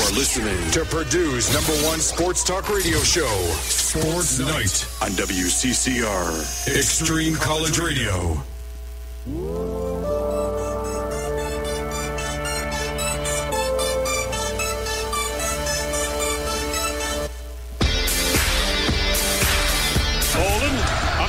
You're listening to Purdue's #1 sports talk radio show, Sports Night on WCCR, Extreme College Radio.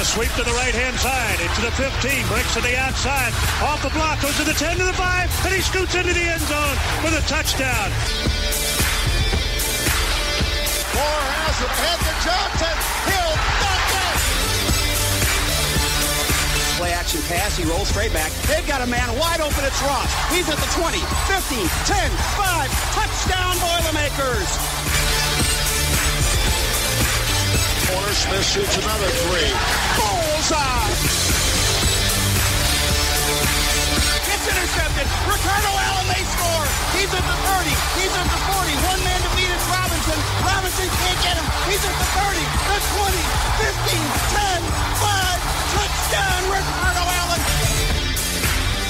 Sweep to the right-hand side, into the 15, breaks to the outside, off the block, goes to the 10, to the 5, and he scoots into the end zone with a touchdown. Moore has it, ahead to Johnson, Hill, touchdown! Play action pass, he rolls straight back, they've got a man wide open, it's Ross, he's at the 20, 15, 10, 5, touchdown Boilermakers! Smith shoots another three. Bullseye! It's intercepted. Ricardo Allen, they score. He's at the 30. He's at the 40. One man to beat is Robinson. Robinson can't get him. He's at the 30, the 20, 15, 10, 5. Touchdown, Ricardo Allen.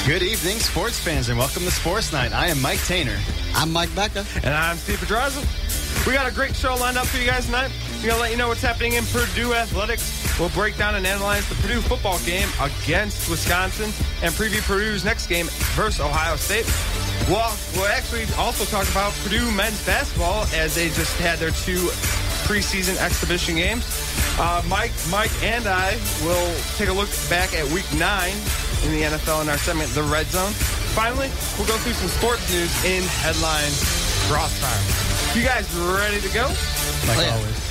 Good evening, sports fans, and welcome to Sports Night. I am Mike Tainer. I'm Mike Becka. And I'm Steve Podraza. We got a great show lined up for you guys tonight. We're going to let you know what's happening in Purdue Athletics. We'll break down and analyze the Purdue football game against Wisconsin and preview Purdue's next game versus Ohio State. We'll actually also talk about Purdue men's basketball as they just had their 2 preseason exhibition games. Mike, and I will take a look back at Week 9 in the NFL in our segment, The Red Zone. Finally, we'll go through some sports news in Headline Crossfire. You guys ready to go? Like always.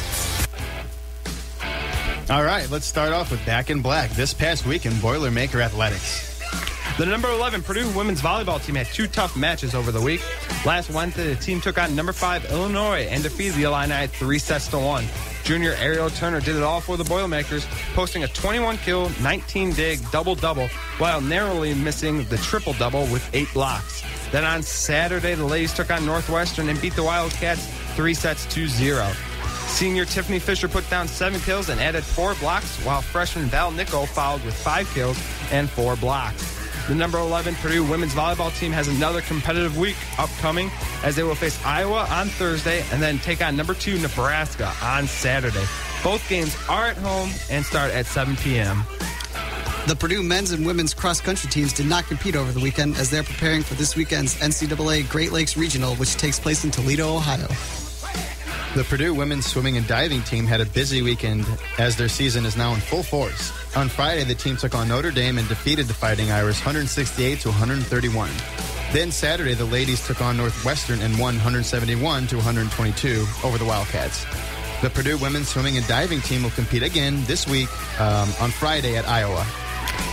All right, let's start off with Back in Black. This past week in Boilermaker Athletics. The number 11 Purdue women's volleyball team had 2 tough matches over the week. Last Wednesday, the team took on number 5 Illinois and defeated the Illini 3-1. Junior Ariel Turner did it all for the Boilermakers, posting a 21-kill, 19-dig double-double while narrowly missing the triple-double with 8 blocks. Then on Saturday, the ladies took on Northwestern and beat the Wildcats 3-0. Senior Tiffany Fisher put down 7 kills and added 4 blocks, while freshman Val Nickel followed with 5 kills and 4 blocks. The number 11 Purdue women's volleyball team has another competitive week upcoming as they will face Iowa on Thursday and then take on number 2 Nebraska on Saturday. Both games are at home and start at 7 p.m. The Purdue men's and women's cross-country teams did not compete over the weekend as they're preparing for this weekend's NCAA Great Lakes Regional, which takes place in Toledo, Ohio. The Purdue women's swimming and diving team had a busy weekend as their season is now in full force. On Friday, the team took on Notre Dame and defeated the Fighting Irish 168-131. Then Saturday, the ladies took on Northwestern and won 171-122 over the Wildcats. The Purdue women's swimming and diving team will compete again this week on Friday at Iowa.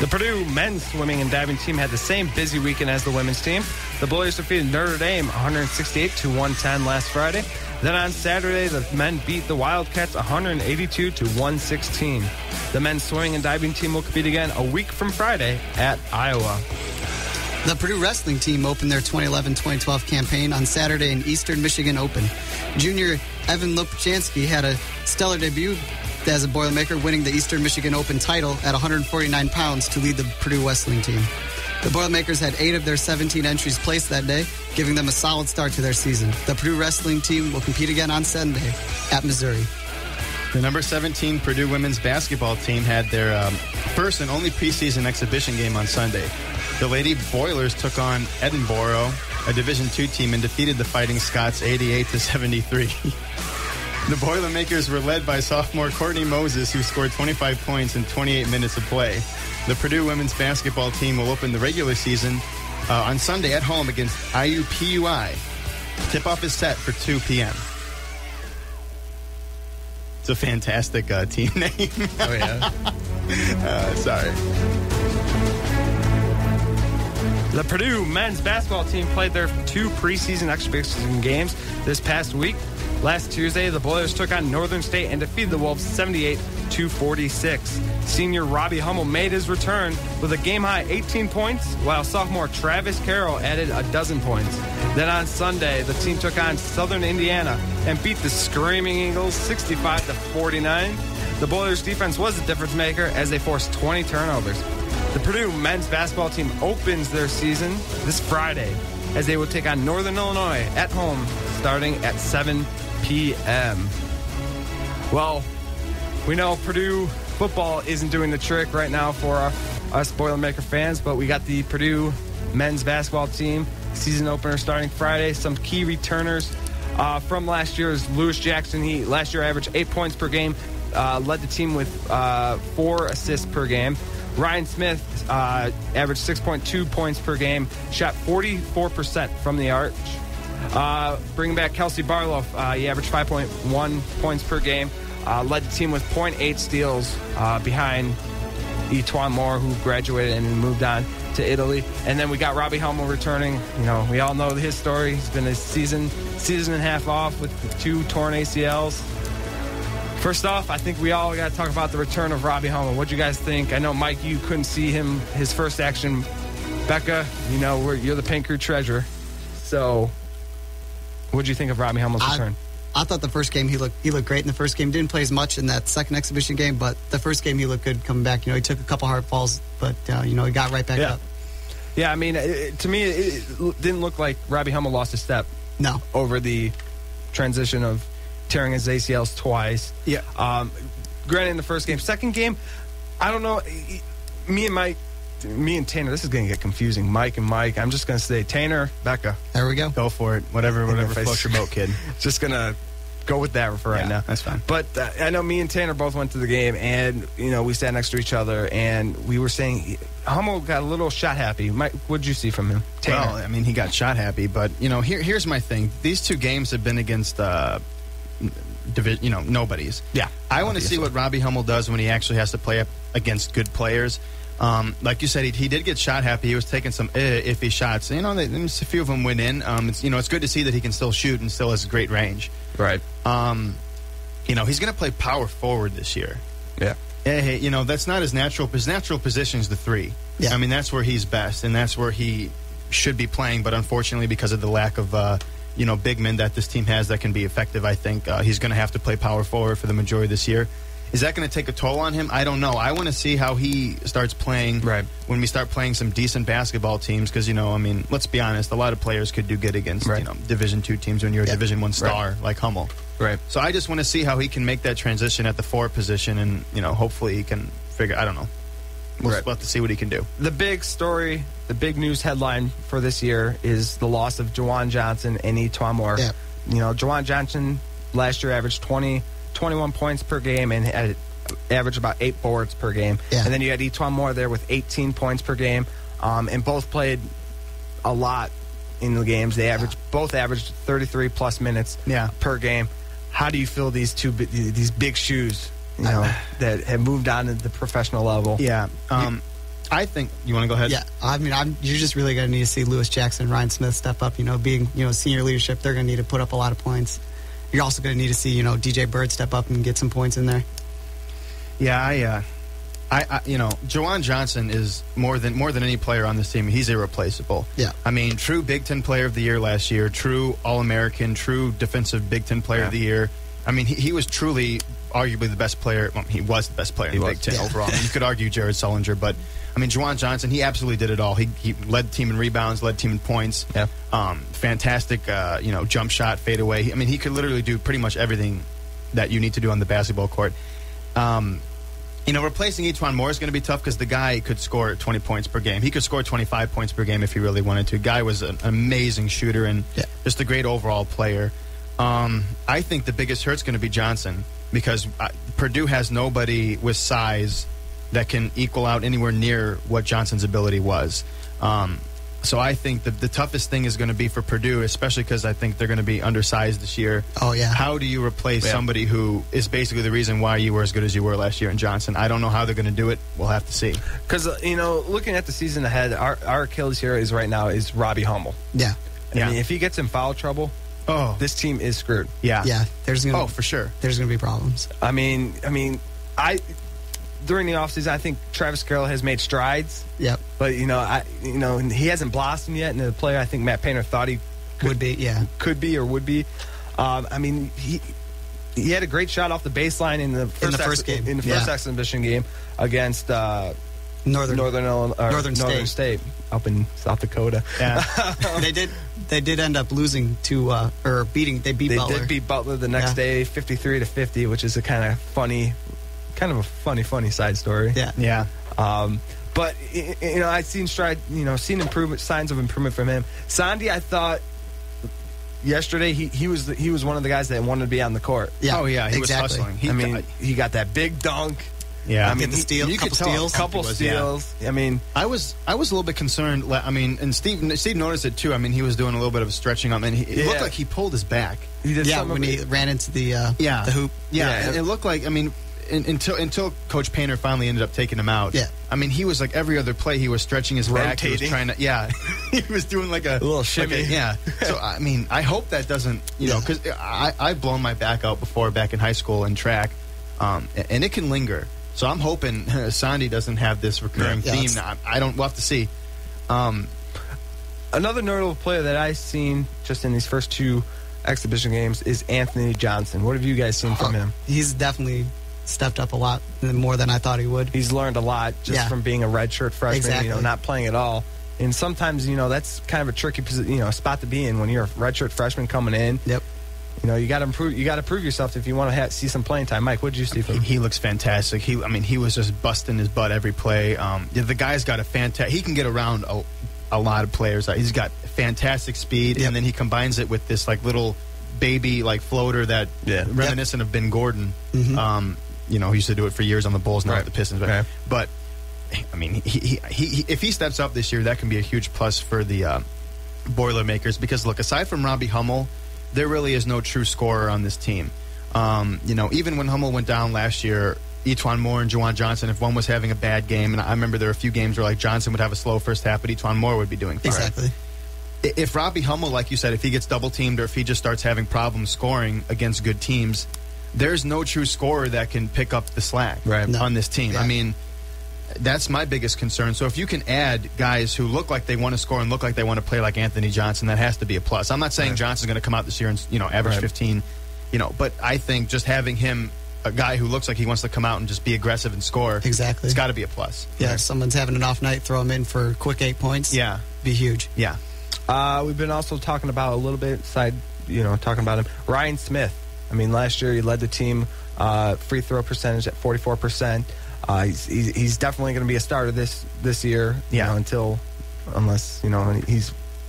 The Purdue men's swimming and diving team had the same busy weekend as the women's team. The Boilers defeated Notre Dame 168-110 last Friday. Then on Saturday, the men beat the Wildcats 182-116. The men's swimming and diving team will compete again a week from Friday at Iowa. The Purdue wrestling team opened their 2011-2012 campaign on Saturday in Eastern Michigan Open. Junior Evan Lopachanski had a stellar debut as a Boilermaker, winning the Eastern Michigan Open title at 149 pounds to lead the Purdue wrestling team. The Boilermakers had 8 of their 17 entries placed that day, giving them a solid start to their season. The Purdue wrestling team will compete again on Sunday at Missouri. The number 17 Purdue women's basketball team had their first and only preseason exhibition game on Sunday. The Lady Boilers took on Edinboro, a Division II team, and defeated the Fighting Scots 88-73. The Boilermakers were led by sophomore Courtney Moses, who scored 25 points in 28 minutes of play. The Purdue women's basketball team will open the regular season on Sunday at home against IUPUI. Tip-off is set for 2 p.m. It's a fantastic team name. Oh, yeah? Sorry. The Purdue men's basketball team played their 2 preseason exhibition games this past week. Last Tuesday, the Boilers took on Northern State and defeated the Wolves 78-46. Senior Robbie Hummel made his return with a game-high 18 points, while sophomore Travis Carroll added 12 points. Then on Sunday, the team took on Southern Indiana and beat the Screaming Eagles 65-49. The Boilers' defense was the difference maker as they forced 20 turnovers. The Purdue men's basketball team opens their season this Friday as they will take on Northern Illinois at home starting at 7 p.m. Well, we know Purdue football isn't doing the trick right now for us Boilermaker fans, but we got the Purdue men's basketball team season opener starting Friday. Some key returners from last year is Lewis Jackson. He last year averaged 8 points per game, led the team with 4 assists per game. Ryan Smith averaged 6.2 points per game, shot 44% from the arch. Bringing back Kelsey Barlow, he averaged 5.1 points per game, led the team with 0.8 steals behind Etwan Moore, who graduated and moved on to Italy. And then we got Robbie Hummel returning. You know, we all know his story. He's been a season and a half off with 2 torn ACLs. First off, I think we all got to talk about the return of Robbie Hummel. What do you guys think? I know, Mike, you couldn't see his first action. Becca, you know, you're the Paint Crew treasurer. So, what did you think of Robbie Hummel's return? I thought the first game he looked great in the first game. Didn't play as much in that second exhibition game, but the first game he looked good coming back. You know, he took a couple hard falls, but he got right back up. Yeah, I mean, to me, it didn't look like Robbie Hummel lost a step. No. Over the transition of tearing his ACLs twice. Yeah. Granted, in the first game. Second game, I don't know. Me and Tainer, this is going to get confusing. Mike and Mike. I'm just going to say Tainer, Becca. There we go. Go for it. Whatever floats your boat, kid. Just going to go with that for right now. That's fine. But I know me and Tainer both went to the game, and, you know, we sat next to each other, and we were saying Hummel got a little shot happy. Mike, what did you see from him? Tainer. Well, I mean, he got shot happy, but, you know, here's my thing. These 2 games have been against nobodies. Yeah. I want to see what Robbie Hummel does when he actually has to play up against good players. Like you said, he did get shot happy. He was taking some iffy shots. You know, a few of them went in. It's good to see that he can still shoot and still has great range. Right. He's going to play power forward this year. Yeah. Hey, you know, that's not his natural position is the 3. Yeah. I mean, that's where he's best, and that's where he should be playing. But unfortunately, because of the lack of big men that this team has that can be effective, I think he's going to have to play power forward for the majority of this year. Is that going to take a toll on him? I don't know. I want to see how he starts playing when we start playing some decent basketball teams because, let's be honest, a lot of players could do good against Division II teams when you're a Division I star like Hummel. Right. So I just want to see how he can make that transition at the 4 position and, hopefully he can figure, I don't know. We'll have to see what he can do. The big story, the big news headline for this year is the loss of Juwan Johnson and Etwan Moore. Yeah. You know, Juwan Johnson last year averaged 21 points per game and had averaged about 8 boards per game. Yeah. And then you had Etwan Moore there with 18 points per game. And both played a lot in the games. They both averaged 33 plus minutes per game. How do you feel these big shoes, that have moved on to the professional level? Yeah. I think you want to go ahead. Yeah, I mean, you're just really going to need to see Lewis Jackson and Ryan Smith step up. Being senior leadership, they're going to need to put up a lot of points. You're also going to need to see DJ Bird step up and get some points in there. Yeah, Juwan Johnson is more than any player on this team. He's irreplaceable. Yeah, I mean, true Big Ten Player of the Year last year, true All-American, true Defensive Big Ten Player of the Year. I mean, he was truly, arguably the best player. Well, he was the best player in the Big Ten overall. You could argue Jared Sullinger, but I mean, Juwan Johnson, he absolutely did it all. He led the team in rebounds, led the team in points. Yeah. Fantastic, jump shot, fadeaway. He could literally do pretty much everything that you need to do on the basketball court. Replacing Etwan Moore is going to be tough because the guy could score 20 points per game. He could score 25 points per game if he really wanted to. Guy was an amazing shooter and just a great overall player. I think the biggest hurt's going to be Johnson because Purdue has nobody with size that can equal out anywhere near what Johnson's ability was. So I think that the toughest thing is going to be for Purdue, especially because I think they're going to be undersized this year. Oh, yeah. How do you replace somebody who is basically the reason why you were as good as you were last year in Johnson? I don't know how they're going to do it. We'll have to see. Because, looking at the season ahead, our Achilles here is Robbie Hummel. Yeah. I mean, if he gets in foul trouble, this team is screwed. Yeah. Yeah. For sure. There's going to be problems. During the offseason, I think Travis Carroll has made strides. Yep. But he hasn't blossomed yet. And the player I think Matt Painter thought he could be or would be. He had a great shot off the baseline in the first exhibition game against Northern State up in South Dakota. Yeah. They did end up losing to beating. They beat Butler. They did beat Butler the next day, 53-50, which is a kind of a funny side story. Yeah. But I've seen improvement, signs of improvement from him. Sandy, I thought yesterday he was one of the guys that wanted to be on the court. Yeah. Oh yeah, he was hustling. He got that big dunk. Yeah, I mean, you could tell couple steals. Yeah. I mean, I was a little bit concerned. I mean, and Steve noticed it too. I mean, he was doing a little bit of stretching up, and it looked like he pulled his back. He did when he ran into the hoop. Yeah, and it looked like, I mean, until Coach Tainer finally ended up taking him out. Yeah, I mean, he was like every other play, he was stretching his back. He was trying to, he was doing like a little shimmy. So I mean, I hope that doesn't, because I've blown my back out before back in high school in track, and it can linger. So I'm hoping Sandy doesn't have this recurring theme. We'll have to see. Another notable player that I've seen just in these first two exhibition games is Anthony Johnson. What have you guys seen from him? He's definitely stepped up a lot more than I thought he would. He's learned a lot just from being a redshirt freshman, not playing at all. And sometimes, that's kind of a tricky spot to be in when you're a redshirt freshman coming in. Yep. You got to improve. You got to prove yourself if you want to see some playing time. Mike, what did you see from him? He looks fantastic. He was just busting his butt every play. The guy's got he can get around a lot of players. He's got fantastic speed, and then he combines it with this like little baby like floater that reminiscent of Ben Gordon. Mm-hmm. He used to do it for years on the Bulls, not the Pistons. But I mean, he if he steps up this year, that can be a huge plus for the Boilermakers. Because look, aside from Robbie Hummel, there really is no true scorer on this team. Even when Hummel went down last year, Etuan Moore and Juwan Johnson, if one was having a bad game, and I remember there were a few games where like Johnson would have a slow first half, but Etuan Moore would be doing fine. Exactly. If Robbie Hummel, like you said, if he gets double teamed or if he just starts having problems scoring against good teams, there's no true scorer that can pick up the slack on this team. Yeah. I mean, that's my biggest concern. So if you can add guys who look like they want to score and look like they want to play like Anthony Johnson, that has to be a plus. I'm not saying Johnson's going to come out this year and average 15, but I think just having him, a guy who looks like he wants to come out and just be aggressive and score, exactly, it's got to be a plus. Yeah, if someone's having an off night, throw him in for quick 8 points. Yeah, be huge. Yeah. We've been also talking about a little bit talking about him. Ryan Smith. I mean, last year he led the team free throw percentage at 44%. He's definitely going to be a starter this year. Unless he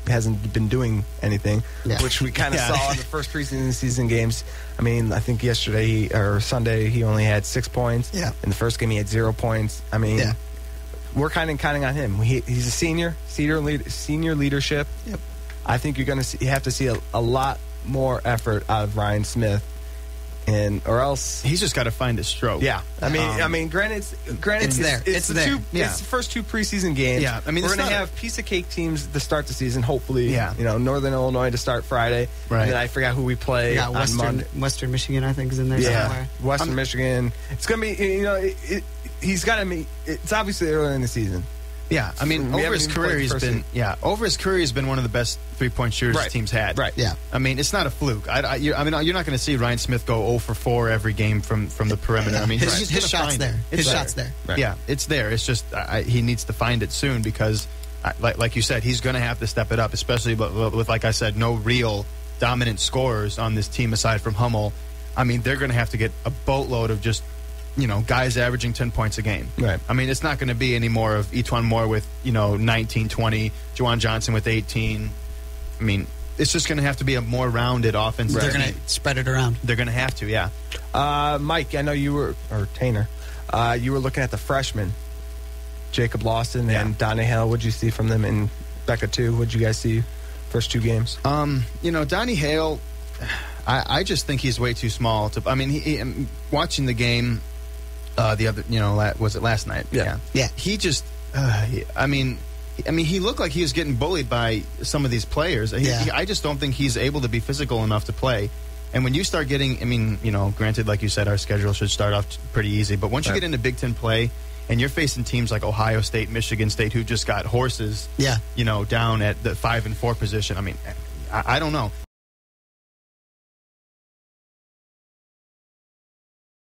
hasn't been doing anything, which we kind of saw in the first preseason games. I mean, I think Sunday he only had 6 points. Yeah. In the first game he had 0 points. I mean, we're kind of counting on him. He's a senior leadership. Yep. I think you have to see a lot more effort out of Ryan Smith. Or else he's just got to find his stroke. Yeah, I mean, granted, it's there. It's there. It's the first two preseason games. Yeah, I mean, we're going to have piece of cake teams to start the season. Hopefully, Northern Illinois to start Friday. Right. And then I forgot who we play on Monday. Western Michigan, I think, is in there somewhere. Western Michigan. It's going to be. He's got to meet. It's obviously early in the season. Yeah, I mean, over his career he's been one of the best 3-point shooters the team's had. Right. Yeah. I mean, it's not a fluke. You're not going to see Ryan Smith go 0 for 4 every game from the perimeter. I mean, his shot's there. His shot's there. Right. Yeah, it's there. It's just he needs to find it soon because, like you said, he's going to have to step it up, especially with, like I said, no real dominant scorers on this team aside from Hummel. I mean, they're going to have to get a boatload of just guys averaging 10 points a game. Right. I mean, it's not going to be any more of Etuan Moore with 19, 20, Juwan Johnson with 18. I mean, it's just going to have to be a more rounded offense. They're going to spread it around. They're going to have to, yeah. Mike, I know Tainer, you were looking at the freshmen, Jacob Lawson and Donnie Hale. What'd you see from them? And Becka too. What'd you guys see first two games? Donnie Hale, I just think he's way too small to. I mean, watching the game. The other, was it last night? Yeah. He just, I mean, he looked like he was getting bullied by some of these players. I just don't think he's able to be physical enough to play. And when you start getting, granted, like you said, our schedule should start off pretty easy. But once you get into Big Ten play, and you're facing teams like Ohio State, Michigan State, who just got horses, down at the 5 and 4 position. I mean, I don't know.